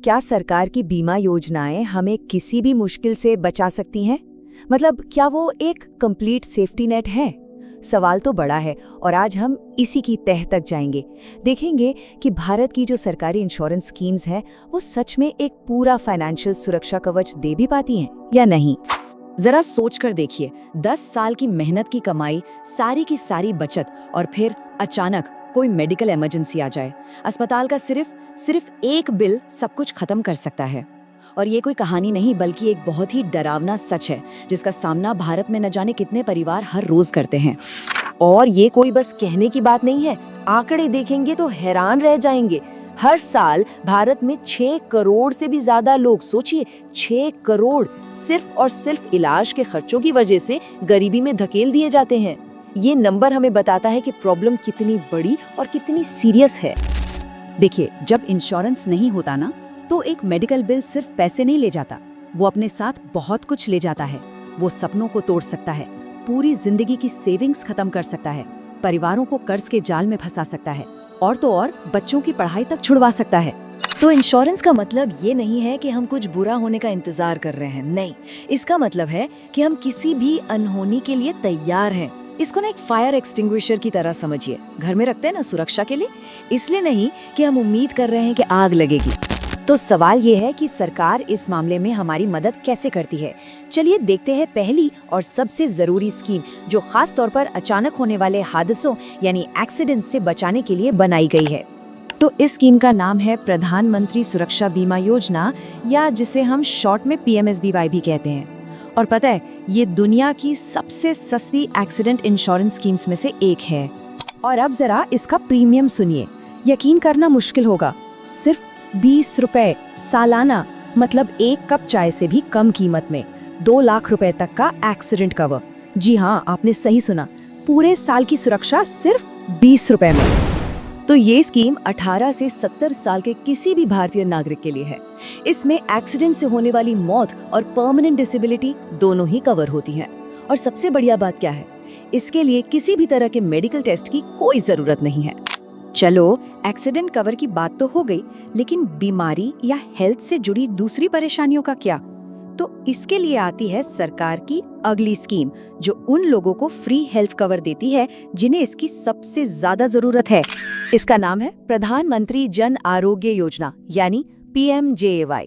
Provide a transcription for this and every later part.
क्या सरकार की बीमा योजनाएं हमें किसी भी मुश्किल से बचा सकती हैं? मतलब क्या वो एक कंप्लीट सेफ्टी नेट है? सवाल तो बड़ा है और आज हम इसी की तह तक जाएंगे। देखेंगे कि भारत की जो सरकारी इंश्योरेंस स्कीम्स हैं वो सच में एक पूरा फाइनेंशियल सुरक्षा कवच दे भी पाती हैं या नहीं। जरा सोच कर देखिए, 10 साल की मेहनत की कमाई, सारी की सारी बचत, और फिर अचानक कोई मेडिकल इमरजेंसी आ जाए। अस्पताल का सिर्फ एक बिल सब कुछ खत्म कर सकता है। और ये कोई कहानी नहीं, बल्कि एक बहुत ही डरावना सच है जिसका सामना भारत में न जाने कितने परिवार हर रोज करते हैं। और ये कोई बस कहने की बात नहीं है, आंकड़े देखेंगे तो हैरान रह जाएंगे। हर साल भारत में 6 करोड़ से भी ज्यादा लोग, सोचिए 6 करोड़, सिर्फ और सिर्फ इलाज के खर्चों की वजह से गरीबी में धकेल दिए जाते हैं। ये नंबर हमें बताता है कि प्रॉब्लम कितनी बड़ी और कितनी सीरियस है। देखिए, जब इंश्योरेंस नहीं होता ना, तो एक मेडिकल बिल सिर्फ पैसे नहीं ले जाता, वो अपने साथ बहुत कुछ ले जाता है। वो सपनों को तोड़ सकता है, पूरी जिंदगी की सेविंग्स खत्म कर सकता है, परिवारों को कर्ज के जाल में फंसा सकता है, और तो और बच्चों की पढ़ाई तक छुड़वा सकता है। तो इंश्योरेंस का मतलब ये नहीं है कि हम कुछ बुरा होने का इंतजार कर रहे हैं, नहीं। इसका मतलब है कि हम किसी भी अनहोनी के लिए तैयार हैं। इसको ना एक फायर एक्सटिंग्विशर की तरह समझिए, घर में रखते हैं ना सुरक्षा के लिए, इसलिए नहीं कि हम उम्मीद कर रहे हैं कि आग लगेगी। तो सवाल ये है कि सरकार इस मामले में हमारी मदद कैसे करती है। चलिए देखते हैं पहली और सबसे जरूरी स्कीम, जो खास तौर पर अचानक होने वाले हादसों यानी एक्सीडेंट से बचाने के लिए बनाई गई है। तो इस स्कीम का नाम है प्रधानमंत्री सुरक्षा बीमा योजना, या जिसे हम शॉर्ट में PMSBY भी कहते हैं। और पता है, ये दुनिया की सबसे सस्ती एक्सीडेंट इंश्योरेंस स्कीम्स में से एक है। और अब जरा इसका प्रीमियम सुनिए, यकीन करना मुश्किल होगा, सिर्फ 20 रुपए सालाना, मतलब एक कप चाय से भी कम कीमत में 2 लाख रुपए तक का एक्सीडेंट कवर। जी हाँ, आपने सही सुना, पूरे साल की सुरक्षा सिर्फ 20 रुपए में। तो ये स्कीम 18 से 70 साल के किसी भी भारतीय नागरिक के लिए है। इसमें एक्सीडेंट से होने वाली मौत और परमानेंट डिसेबिलिटी दोनों ही कवर होती हैं। और सबसे बढ़िया बात क्या है, इसके लिए किसी भी तरह के मेडिकल टेस्ट की कोई जरूरत नहीं है। चलो, एक्सीडेंट कवर की बात तो हो गई, लेकिन बीमारी या हेल्थ से जुड़ी दूसरी परेशानियों का क्या? तो इसके लिए आती है सरकार की अगली स्कीम, जो उन लोगों को फ्री हेल्थ कवर देती है जिन्हें इसकी सबसे ज्यादा जरूरत है। इसका नाम है प्रधानमंत्री जन आरोग्य योजना, यानी PMJAY।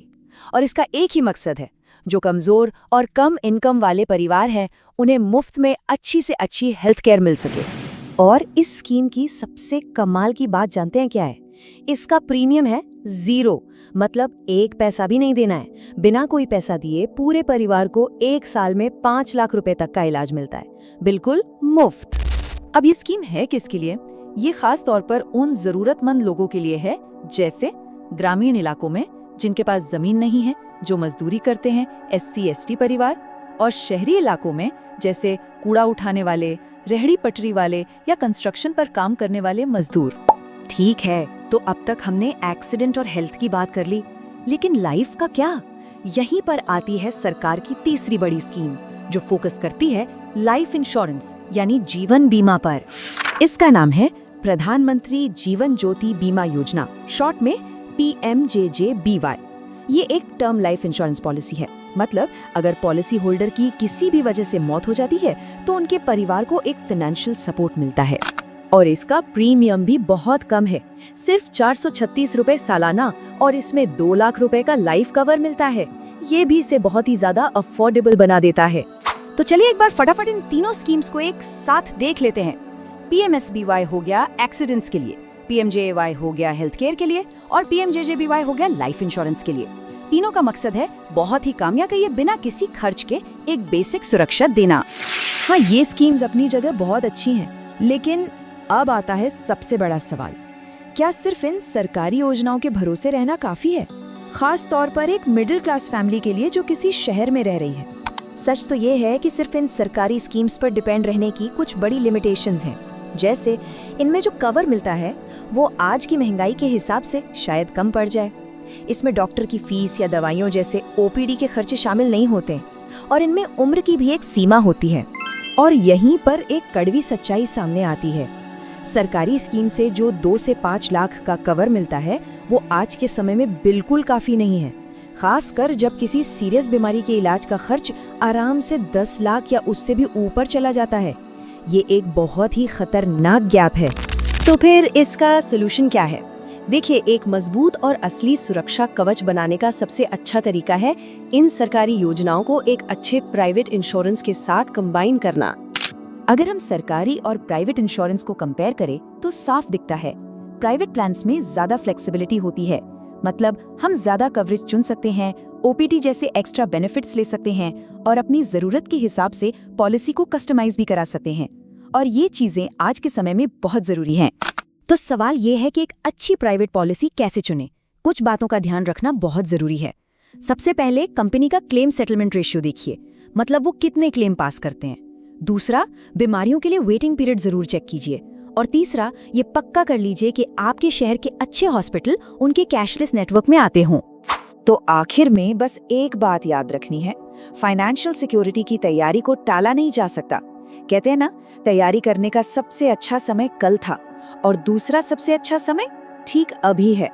और इसका एक ही मकसद है, जो कमजोर और कम इनकम वाले परिवार हैं, उन्हें मुफ्त में अच्छी से अच्छी हेल्थ केयर मिल सके। और इस स्कीम की सबसे कमाल की बात जानते हैं क्या है? इसका प्रीमियम है 0, मतलब 1 पैसा भी नहीं देना है। बिना कोई पैसा दिए पूरे परिवार को 1 साल में 5 लाख रुपए तक का इलाज मिलता है, बिल्कुल मुफ्त। अब ये स्कीम है किसके लिए? ये खास तौर पर उन जरूरतमंद लोगों के लिए है, जैसे ग्रामीण इलाकों में जिनके पास जमीन नहीं है, जो मजदूरी करते हैं, SC/ST परिवार, और शहरी इलाकों में जैसे कूड़ा उठाने वाले, रेहड़ी पटरी वाले या कंस्ट्रक्शन पर काम करने वाले मजदूर। ठीक है, तो अब तक हमने एक्सीडेंट और हेल्थ की बात कर ली, लेकिन लाइफ का क्या? यहीं पर आती है सरकार की तीसरी बड़ी स्कीम, जो फोकस करती है लाइफ इंश्योरेंस यानी जीवन बीमा पर। इसका नाम है प्रधानमंत्री जीवन ज्योति बीमा योजना, शॉर्ट में PMJJBY। ये एक टर्म लाइफ इंश्योरेंस पॉलिसी है, मतलब अगर पॉलिसी होल्डर की किसी भी वजह से मौत हो जाती है तो उनके परिवार को एक फाइनेंशियल सपोर्ट मिलता है। और इसका प्रीमियम भी बहुत कम है, सिर्फ 436 रुपए सालाना, और इसमें 2 लाख रुपए का लाइफ कवर मिलता है। ये भी इसे बहुत ही ज्यादा अफोर्डेबल बना देता है। तो चलिए एक बार फटाफट इन तीनों स्कीम्स को एक साथ देख लेते हैं। PMSBY हो गया एक्सीडेंट्स के लिए, PMJAY हो गया हेल्थ केयर के लिए, और PMJJBY हो गया लाइफ इंश्योरेंस के लिए। तीनों का मकसद है बहुत ही काम, या कहिए बिना किसी खर्च के एक बेसिक सुरक्षा देना। हाँ, ये स्कीम्स अपनी जगह बहुत अच्छी हैं, लेकिन अब आता है सबसे बड़ा सवाल, क्या सिर्फ इन सरकारी योजनाओं के भरोसे रहना काफी है, खास तौर पर एक मिडिल क्लास फैमिली के लिए जो किसी शहर में रह रही है? सच तो ये है कि सिर्फ इन सरकारी स्कीम्स पर डिपेंड रहने की कुछ बड़ी लिमिटेशंस हैं। जैसे इनमें जो कवर मिलता है वो आज की महंगाई के हिसाब से शायद कम पड़ जाए। इसमें डॉक्टर की फीस या दवाइयों जैसे OPD के खर्चे शामिल नहीं होते, और इनमें उम्र की भी एक सीमा होती है। और यहीं पर एक कड़वी सच्चाई सामने आती है, सरकारी स्कीम से जो 2 से 5 लाख का कवर मिलता है वो आज के समय में बिल्कुल काफ़ी नहीं है, खासकर जब किसी सीरियस बीमारी के इलाज का खर्च आराम से 10 लाख या उससे भी ऊपर चला जाता है। ये एक बहुत ही खतरनाक गैप है। तो फिर इसका सोल्यूशन क्या है? देखिए, एक मजबूत और असली सुरक्षा कवच बनाने का सबसे अच्छा तरीका है इन सरकारी योजनाओं को एक अच्छे प्राइवेट इंश्योरेंस के साथ कंबाइन करना। अगर हम सरकारी और प्राइवेट इंश्योरेंस को कंपेयर करें तो साफ दिखता है, प्राइवेट प्लान्स में ज्यादा फ्लेक्सिबिलिटी होती है। मतलब हम ज्यादा कवरेज चुन सकते हैं, ओपीटी जैसे एक्स्ट्रा बेनिफिट्स ले सकते हैं और अपनी जरूरत के हिसाब से पॉलिसी को कस्टमाइज भी करा सकते हैं। और ये चीजें आज के समय में बहुत जरूरी हैं। तो सवाल ये है कि एक अच्छी प्राइवेट पॉलिसी कैसे चुनें? कुछ बातों का ध्यान रखना बहुत जरूरी है। सबसे पहले कंपनी का क्लेम सेटलमेंट रेशियो देखिए, मतलब वो कितने क्लेम पास करते हैं। दूसरा, बीमारियों के लिए वेटिंग पीरियड जरूर चेक कीजिए। और तीसरा, ये पक्का कर लीजिए कि आपके शहर के अच्छे हॉस्पिटल उनके कैशलेस नेटवर्क में आते हों। तो आखिर में बस एक बात याद रखनी है, फाइनेंशियल सिक्योरिटी की तैयारी को टाला नहीं जा सकता। कहते हैं ना, तैयारी करने का सबसे अच्छा समय कल था और दूसरा सबसे अच्छा समय ठीक अभी है।